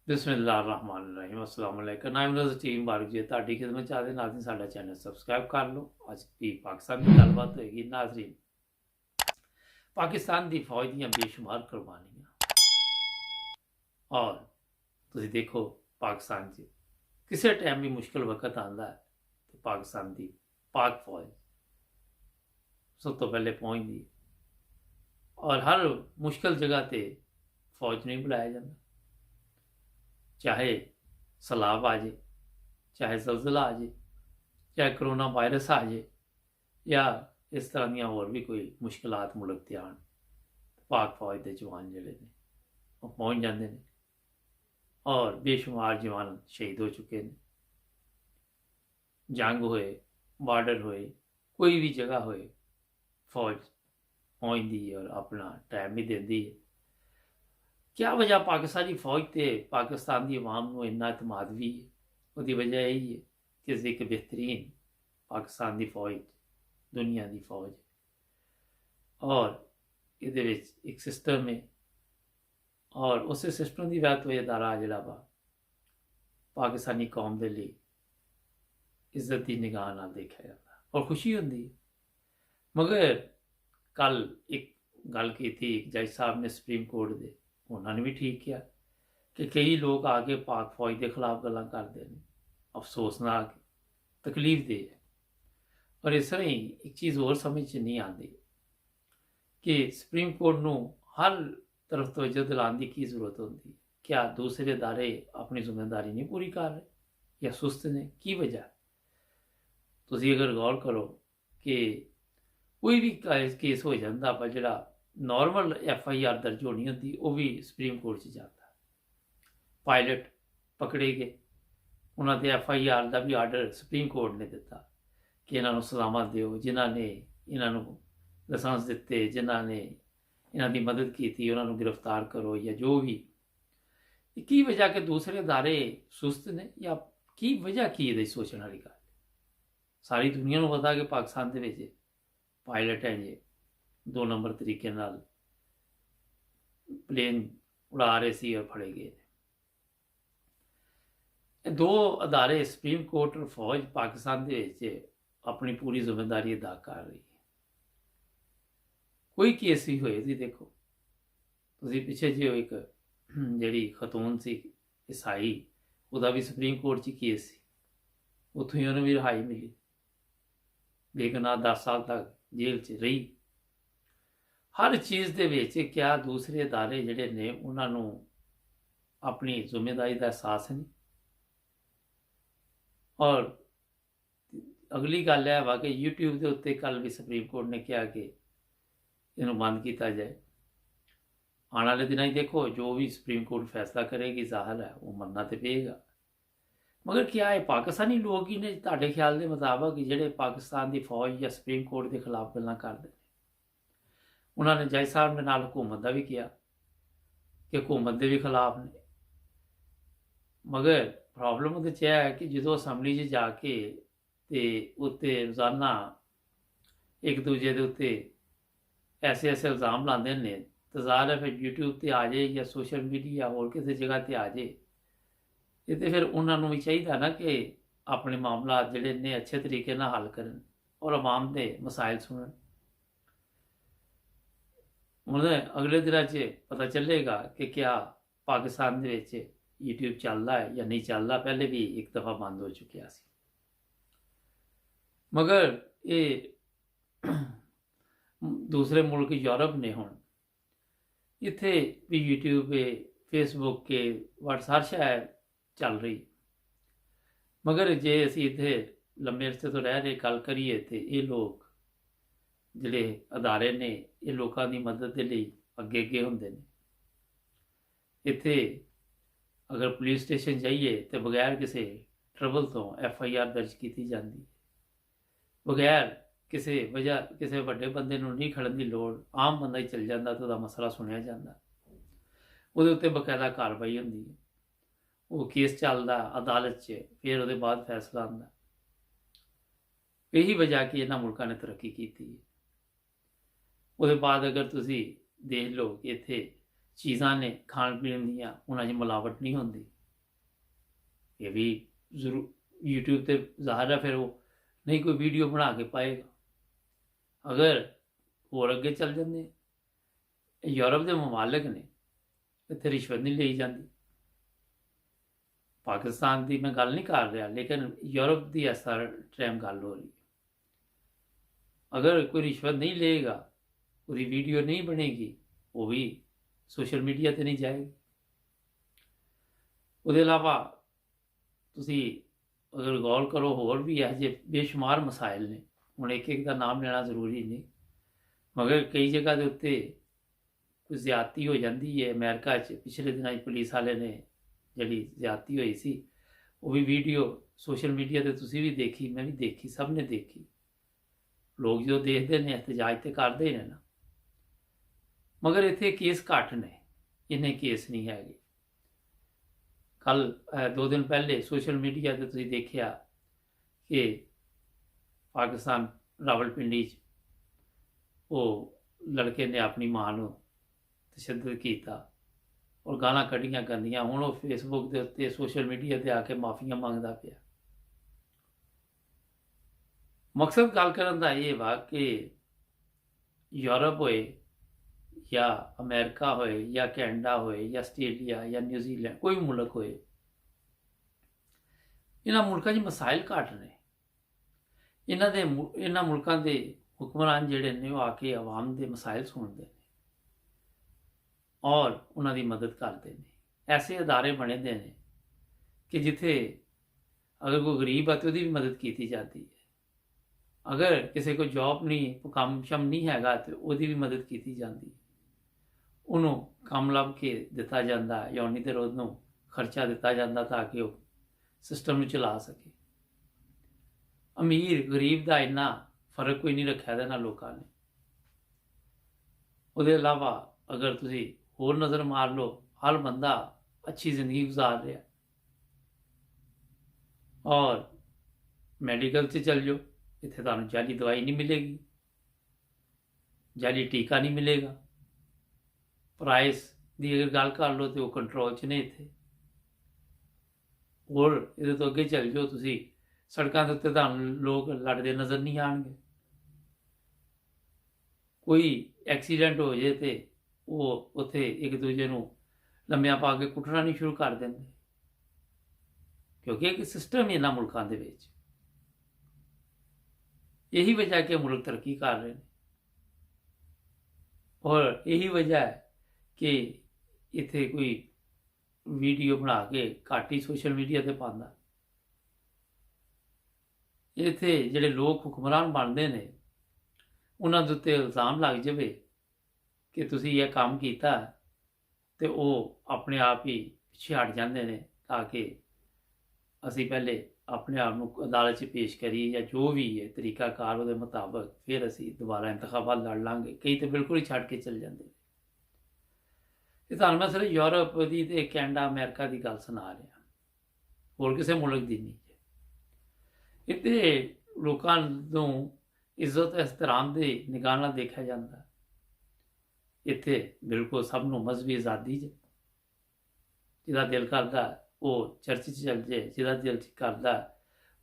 ਬਿਸਮਿਲ੍ਲਾਹਿਰਰਹਿਮਾਨਿਰਰਹੀਮ अस्सलाम वालेकुम नाइम रोज़ टीम बारिक जी ਤੁਹਾਡੀ ਖidmat ਚਾਹਦੇ ਨਾਜ਼ਰੀਨ ਸਾਡਾ ਚੈਨਲ ਸਬਸਕ੍ਰਾइब ਕਰ ਲਓ। ਅੱਜ ਵੀ ਪਾਕਿਸਤਾਨ ਦੀ ਗੱਲਬਾਤ ਹੋਏਗੀ ਨਾਜ਼ਰੀਨ। ਪਾਕਿਸਤਾਨ ਦੀ ਫੌਜ ਦੀਆਂ ਬੇਸ਼ੁਮਾਰ ਕੁਰਬਾਨੀਆਂ ਔਰ ਤੁਸੀਂ ਦੇਖੋ ਪਾਕਿਸਤਾਨ 'ਚ ਕਿਸੇ ਟਾਈਮ ਵੀ ਮੁਸ਼ਕਲ ਵਕਤ ਆਉਂਦਾ ਹੈ ਤੇ ਪਾਕਿਸਤਾਨ ਦੀ ਪਾਕ ਫੌਜ ਸਭ ਤੋਂ ਪਹਿਲੇ ਪਹੁੰਚਦੀ ਹੈ ਔਰ ਹਰ ਮੁਸ਼ਕਲ ਜਗ੍ਹਾ ਤੇ ਫੌਜ ਨੂੰ ਨਹੀਂ ਬੁਲਾਇਆ ਜਾਂਦਾ। चाहे सैलाब आ जाए, चाहे जलजिला आ जाए, चाहे करोना वायरस आ जाए या इस तरह दी होर भी कोई मुश्किलात मुल्क ते आन, पाक फौज के जवान जोड़े ने वो पहुँच जाते हैं और बेशुमार जवान शहीद हो चुके हैं। जंग होए, बार्डर होए, कोई भी जगह होए, फौज पहुँचती है और अपना टाइम भी देती है। क्या वजह पाकिस्तानी फौज ते पाकिस्तान की अवाम को इन्ना एतमाद भी है? उसकी वजह यही है कि एक बेहतरीन पाकिस्तान की फौज दुनिया की फौज और ये एक सिस्टम है और उस सिस्टम की वजह तो यह दारा जोड़ा वा पाकिस्तानी कौम के लिए इज्जत की निगाह नाल देखा जाता और खुशी होती है। मगर कल एक गल की थी जज साहब ने सुप्रीम कोर्ट के उन्होंने भी ठीक किया कि कई लोग आके पाक फौज के खिलाफ गल्लां करते हैं, अफसोसनाक तकलीफ दे है। और इस तरह ही एक चीज़ और समझ नहीं आती कि सुप्रीम कोर्ट को हर तरफ तवज्जो दिलाने की जरूरत होती है। क्या दूसरे इदारे अपनी जिम्मेदारी नहीं पूरी कर रहे या सुस्त ने? की वजह तुसी अगर गौर करो कि कोई भी केस हो जाता पर जो नॉर्मल FIR दर्ज होनी होती वो भी सुप्रीम कोर्ट से जाता। पायलट पकड़े गए, उन्होंने FIR का भी आर्डर सुप्रीम कोर्ट ने दिता कि इन्हों सलामा दो जिन्होंने इन्हों लाइसेंस दिते, जिन्होंने इन्हों की मदद की थी उन्होंने गिरफ्तार करो या जो भी। की वजह कि दूसरे इदारे सुस्त ने या की वजह की ये सोचने वाली गल? सारी दुनिया को पता कि पाकिस्तान के पायलट हैं जे 2 नंबर तरीके नाल प्लेन उड़ा रहे सी और फड़े गए। दो अदारे सुप्रीम कोर्ट और फौज पाकिस्तान के अपनी पूरी जिम्मेदारी अदा कर रही है। कोई केस भी होए जी देखो तुसी पिछे जो एक जी खतून सी ईसाई उदा भी सुप्रीम कोर्ट च केस सी, उत्थों ही उन्हें भी रिहाई मिली लेकिन 10 साल तक जेल च रही। हर चीज़ दे विच क्या दूसरे इदारे जिहड़े ने उन्होंने अपनी जिम्मेदारी का एहसास नहीं। और अगली गल है वा कि यूट्यूब के उत्ते कल भी सुप्रीम कोर्ट ने कहा कि इन्हू बंद किया जाए। आने वाले दिनों ही देखो जो भी सुप्रीम कोर्ट फैसला करेगी जाहिर है वो मनना तो पेगा। मगर क्या है पाकिस्तानी लोग ही ने तुहाडे ख्याल के मुताबिक जिहड़े पाकिस्तान की फौज या सुप्रीम कोर्ट के खिलाफ गल्लां करदे ने? उन्होंने जज साहब ने नाल हुकूमत का भी किया कि हुकूमत के भी खिलाफ ने। मगर प्रॉब्लम तो यह है कि जो असैम्बली च जाके ते उत्ते रोज़ाना एक दूजे के उत्ते ऐसे ऐसे इल्ज़ाम लाते हैं तो ज़ाहिर है फिर यूट्यूब पर आ जाए या सोशल मीडिया और किसी जगह पर आ जाए ये तो फिर उन्होंने भी चाहिए ना कि अपने मामला जोड़े ने अच्छे तरीके ना हल करन और आवाम के मसाइल सुनन। उन्हें अगले दिन पता चलेगा कि क्या पाकिस्तान के यूट्यूब चल रहा है या नहीं चल रहा। पहले भी एक दफ़ा बंद हो चुका सी। मगर ये दूसरे मुल्क यूरोप ने हुण इत्थे भी यूट्यूब पे फेसबुक के व्हाट्सएप हर शय चल रही। मगर जे असी इत्थे लंबे अरसे तो रह रहे गल करिए तो ये लोग जिहड़े अदारे ने ये लोगों की मदद के लिए अगे अगे होंदे ने। इत्थे अगर पुलिस स्टेशन जाइए तो बगैर किसी ट्रबल तो FIR दर्ज की जाती है, बगैर किसी वजह किसी वड्डे बंदे नूं नहीं खड़न की लोड़, आम बंदा ही चल जाता तो मसला सुनिया जाता, उहदे उत्ते बकायदा कार्रवाई होंदी है, वो केस चलता अदालत च, फिर उसके बाद फैसला आंदा। यही वजह कि इन्हां मुल्कां ने तरक्की की है। उसके बाद अगर तुसी देख लो कि इत्थे ਚੀਜ਼ਾਂ ਨੇ ਖਾਣ ਪੀਣ ਦੀਆਂ, ਉਹਨਾਂ 'ਚ ਮਿਲਾਵਟ ਨਹੀਂ ਹੁੰਦੀ। ਇਹ ਵੀ ਜ਼ਰੂਰ YouTube ਤੇ ਜ਼ਾਹਿਰ ਹੈ ਫਿਰ ਉਹ ਨਹੀਂ ਕੋਈ ਵੀਡੀਓ ਬਣਾ ਕੇ ਪਾਏਗਾ। ਅਗਰ ਹੋਰ ਅੱਗੇ ਚੱਲ ਜਾਂਦੇ, ਯੂਰਪ ਦੇ ਮਮਾਲਕ ਨੇ, ਇੱਥੇ ਰਿਸ਼ਵਤ ਨਹੀਂ ਲਈ ਜਾਂਦੀ। ਪਾਕਿਸਤਾਨ ਦੀ ਮੈਂ ਗੱਲ ਨਹੀਂ ਕਰ ਰਿਹਾ, ਲੇਕਿਨ ਯੂਰਪ ਦੀ ਇਸ ਟਾਈਮ ਗੱਲ ਹੋ ਰਹੀ ਹੈ। ਅਗਰ ਕੋਈ ਰਿਸ਼ਵਤ ਨਹੀਂ ਲਏਗਾ, ਉਹਦੀ ਵੀਡੀਓ ਨਹੀਂ ਬਣੇਗੀ, ਉਹ ਵੀ ਸੋਸ਼ਲ ਮੀਡੀਆ ਤੇ ਨਹੀਂ ਜਾਏਗੀ। ਉਹਦੇ ਇਲਾਵਾ ਤੁਸੀਂ ਅਗਰ ਗੌਰ ਕਰੋ, ਹੋਰ ਵੀ ਇਹੋ ਜਿਹੇ ਬੇਸ਼ੁਮਾਰ ਮਸਾਇਲ ਨੇ। ਹੁਣ ਇੱਕ ਇੱਕ ਦਾ ਨਾਮ ਲੈਣਾ ਜ਼ਰੂਰੀ ਨਹੀਂ, ਮਗਰ ਕਈ ਜਗ੍ਹਾ ਦੇ ਉੱਤੇ ਕੋਈ ਜ਼ਿਆਦਤੀ ਹੋ ਜਾਂਦੀ ਹੈ। ਅਮਰੀਕਾ 'ਚ ਪਿਛਲੇ ਦਿਨਾਂ 'ਚ ਪੁਲਿਸ ਵਾਲੇ ਨੇ ਜਿਹੜੀ ਜ਼ਿਆਦਤੀ ਹੋਈ ਸੀ, ਉਹ ਵੀ ਵੀਡੀਓ ਸੋਸ਼ਲ ਮੀਡੀਆ ਤੇ ਤੁਸੀਂ ਵੀ ਦੇਖੀ, ਮੈਂ ਵੀ ਦੇਖੀ, ਸਭ ਨੇ ਦੇਖੀ। ਲੋਕ ਜਦੋਂ ਦੇਖਦੇ ਨੇ ਇhtਜਾਜ ਤੇ ਕਰਦੇ ਹੀ ਨੇ ਨਾ। ਮਗਰ ਇੱਥੇ ਕੇਸ ਘੱਟ ਨੇ, ਇੰਨੇ ਕੇਸ ਨਹੀਂ ਹੈਗੇ। ਕੱਲ 2 ਦਿਨ ਪਹਿਲੇ ਸੋਸ਼ਲ ਮੀਡੀਆ ਤੇ ਤੁਸੀਂ ਦੇਖਿਆ ਕਿ ਪਾਕਿਸਤਾਨ ਰਾਵਲਪਿੰਡੀ 'ਚ ਉਹ ਲੜਕੇ ਨੇ ਆਪਣੀ ਮਾਂ ਨੂੰ ਤਸ਼ੱਦਦ ਕੀਤਾ ਔਰ ਗਾਲਾਂ ਕੱਢੀਆਂ ਗੰਦੀਆਂ। ਹੁਣ ਉਹ ਫੇਸਬੁੱਕ ਦੇ ਉੱਤੇ, ਸੋਸ਼ਲ ਮੀਡੀਆ ਤੇ ਆ ਕੇ ਮਾਫੀਆਂ ਮੰਗਦਾ ਪਿਆ। ਮਕਸਦ ਗੱਲ ਕਰਨ ਦਾ ਇਹ ਵਾ ਕਿ ਯੂਰਪ ਹੋਏ ਜਾਂ ਅਮਰੀਕਾ ਹੋਏ ਜਾਂ ਕੈਨੇਡਾ ਹੋਏ ਜਾਂ ਆਸਟ੍ਰੇਲੀਆ ਜਾਂ ਨਿਊਜ਼ੀਲੈਂਡ, ਕੋਈ ਵੀ ਮੁਲਕ ਹੋਏ, ਇਹਨਾਂ ਮੁਲਕਾਂ 'ਚ ਮਸਾਇਲ ਘੱਟ ਨੇ। ਇਹਨਾਂ ਮੁਲਕਾਂ ਦੇ ਹੁਕਮਰਾਨ ਜਿਹੜੇ ਨੇ ਉਹ ਆ ਕੇ ਆਵਾਮ ਦੇ ਮਸਾਇਲ ਸੁਣਦੇ ਨੇ ਔਰ ਉਹਨਾਂ ਦੀ ਮਦਦ ਕਰਦੇ ਨੇ। ਐਸੇ ਅਦਾਰੇ ਬਣੇ ਦੇ ਨੇ ਕਿ ਜਿੱਥੇ ਅਗਰ ਕੋਈ ਗਰੀਬ ਹੈ ਤਾਂ ਉਹਦੀ ਵੀ ਮਦਦ ਕੀਤੀ ਜਾਂਦੀ ਹੈ। ਅਗਰ ਕਿਸੇ ਕੋਲ ਜੌਬ ਨਹੀਂ, ਕੰਮ ਸ਼ਮ ਨਹੀਂ ਹੈਗਾ, ਤੇ ਉਹਦੀ ਵੀ ਮਦਦ ਕੀਤੀ ਜਾਂਦੀ ਹੈ। ਉਹਨੂੰ ਕੰਮ ਲੱਭ ਕੇ ਦਿੱਤਾ ਜਾਂਦਾ ਜਾਂ ਉਨੀ ਦੇਰ ਉਹਨੂੰ ਖਰਚਾ ਦਿੱਤਾ ਜਾਂਦਾ ਤਾਂ ਕਿ ਉਹ ਸਿਸਟਮ ਨੂੰ ਚਲਾ ਸਕੇ। ਅਮੀਰ ਗਰੀਬ ਦਾ ਇੰਨਾ ਫਰਕ ਕੋਈ ਨਹੀਂ ਰੱਖਿਆ ਦਾ ਨਾ ਲੋਕਾਂ ਨੇ। ਉਹਦੇ ਇਲਾਵਾ ਅਗਰ ਤੁਸੀਂ ਹੋਰ ਨਜ਼ਰ ਮਾਰ ਲਓ, ਹਰ ਬੰਦਾ ਅੱਛੀ ਜ਼ਿੰਦਗੀ ਗੁਜ਼ਾਰ ਰਿਹਾ। ਔਰ ਮੈਡੀਕਲ 'ਚ ਚੱਲ ਜਾਓ, ਇੱਥੇ ਤੁਹਾਨੂੰ ਜਾਲੀ ਦਵਾਈ ਨਹੀਂ ਮਿਲੇਗੀ, ਜਾਲੀ ਟੀਕਾ ਨਹੀਂ ਮਿਲੇਗਾ। ਪ੍ਰਾਈਸ ਦੀ ਅਗਰ ਗੱਲ ਕਰ ਲਓ ਤੇ ਉਹ ਕੰਟਰੋਲ 'ਚ ਨੇ ਇੱਥੇ। ਹੋਰ ਇਹਦੇ ਤੋਂ ਅੱਗੇ ਚੱਲ ਜਾਓ ਤੁਸੀਂ, ਸੜਕਾਂ ਦੇ ਉੱਤੇ ਤੁਹਾਨੂੰ ਲੋਕ ਲੜਦੇ ਨਜ਼ਰ ਨਹੀਂ ਆਉਣਗੇ। ਕੋਈ ਐਕਸੀਡੈਂਟ ਹੋ ਜੇ ਤੇ ਉਹ ਉੱਥੇ ਇੱਕ ਦੂਜੇ ਨੂੰ ਲੰਮਿਆਂ ਪਾ ਕੇ ਕੁੱਟਣਾ ਨਹੀਂ ਸ਼ੁਰੂ ਕਰ ਦਿੰਦੇ, ਕਿਉਂਕਿ ਇੱਕ ਸਿਸਟਮ ਹੈ ਇਹਨਾਂ ਮੁਲਕਾਂ ਦੇ ਵਿੱਚ। यही वजह कि मुल्क तरक्की कर रहे हैं और यही वजह है कि इत्थे कोई वीडियो बना के घट ही सोशल मीडिया ते पांदा। इत्थे जिहड़े लोग हुक्मरान बनते हैं उन्हां दे उत्ते इल्ज़ाम लग जाए कि तुसीं यह काम कीता ते वो अपने आप ही पिछे हट जाते हैं ताकि असी पहले अपने आप को अदालत च पेश करिए या जो भी है तरीकाकार उहदे मुताबक फिर असी दोबारा इंतखाबात लड़ लांगे। कई तो बिल्कुल ही छड्ड के चल जाते। तुहानूं मैं सिर्फ यूरोप की ते कैनेडा अमेरिका की गल सुना रहा, होर किसी मुल्क की नहीं। इत्थे लोकां नूं इज्जत एहतराम की निगाह नाल देखा जाता। इत्थे बिल्कुल सब नूं मजहबी आज़ादी ज, जिहदा दिल करदा वो चर्च च चल जाए, जिहदा दिल करदा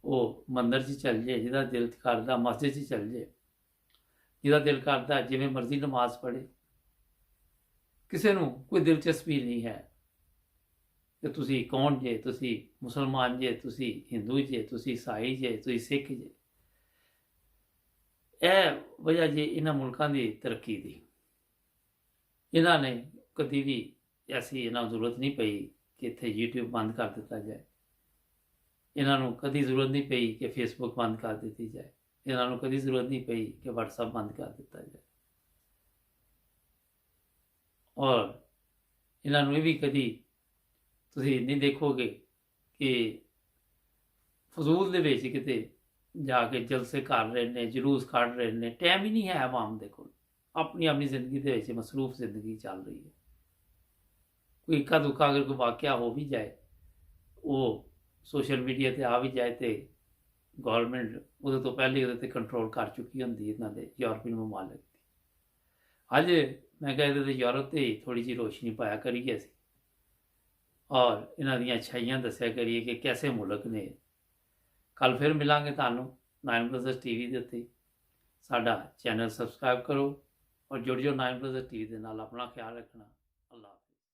वो मंदिर च चल जाए, जिहदा दिल करदा मस्जिद च चल जाए, जिहदा दिल करदा जिवें मर्जी नमाज पढ़े। किसी नूं कोई दिलचस्पी नहीं है कि तुसी कौन जे, तुसी मुसलमान जे, तुसी हिंदू जे, तुसी ईसाई जे, तुसी सिख जे। यह वजह जे इन्हां मुल्कां दी तरक्की दी। इन्हां ने कदी भी ऐसी इन्हां जरूरत नहीं पई कि इत्थे यूट्यूब बंद कर दिता जाए। इन्हां नूं कदी जरूरत नहीं पई कि फेसबुक बंद कर दी जाए। इन्हां नूं कदी जरूरत नहीं पई कि व्हाट्सएप बंद कर दिता जाए। और इन्हां नूं भी कदी तुसीं नहीं देखोगे कि फजूल दे विच किते जाके जलसे कर रहे ने, जुलूस कढ़ रहे ने। टाइम ही नहीं है आवाम दे कोल, अपनी अपनी जिंदगी दे विच मसरूफ जिंदगी चल रही है। कोई इक्का दुक्का अगर कोई वाकया हो भी जाए, वो सोशल मीडिया ते आ भी जाए तो गौरमेंट उहदे तो पहले उहदे ते कंट्रोल कर चुकी होंदी इन्हां दे यूरोपीयन ममालिक दी। अज मैं कहा ਇਹਦੇ ਤੇ ਯੂਰਪ ਤੇ ਥੋੜੀ ਜਿਹੀ ਰੋਸ਼ਨੀ ਪਾਇਆ ਕਰੀਏ ਅਸੀਂ ਔਰ ਇਹਨਾਂ ਦੀਆਂ ਅੱਛਾਈਆਂ ਦੱਸਿਆ ਕਰੀਏ ਕਿ ਕੈਸੇ ਮੁਲਕ ਨੇ। ਕੱਲ ਫਿਰ ਮਿਲਾਂਗੇ ਤੁਹਾਨੂੰ 9+ ਟੀਵੀ ਦੇ ਉੱਤੇ। ਸਾਡਾ ਚੈਨਲ ਸਬਸਕ੍ਰਾਈਬ ਕਰੋ ਔਰ ਜੁੜ ਜਾਓ 9+ ਟੀਵੀ ਦੇ ਨਾਲ। ਆਪਣਾ ਖਿਆਲ ਰੱਖਣਾ।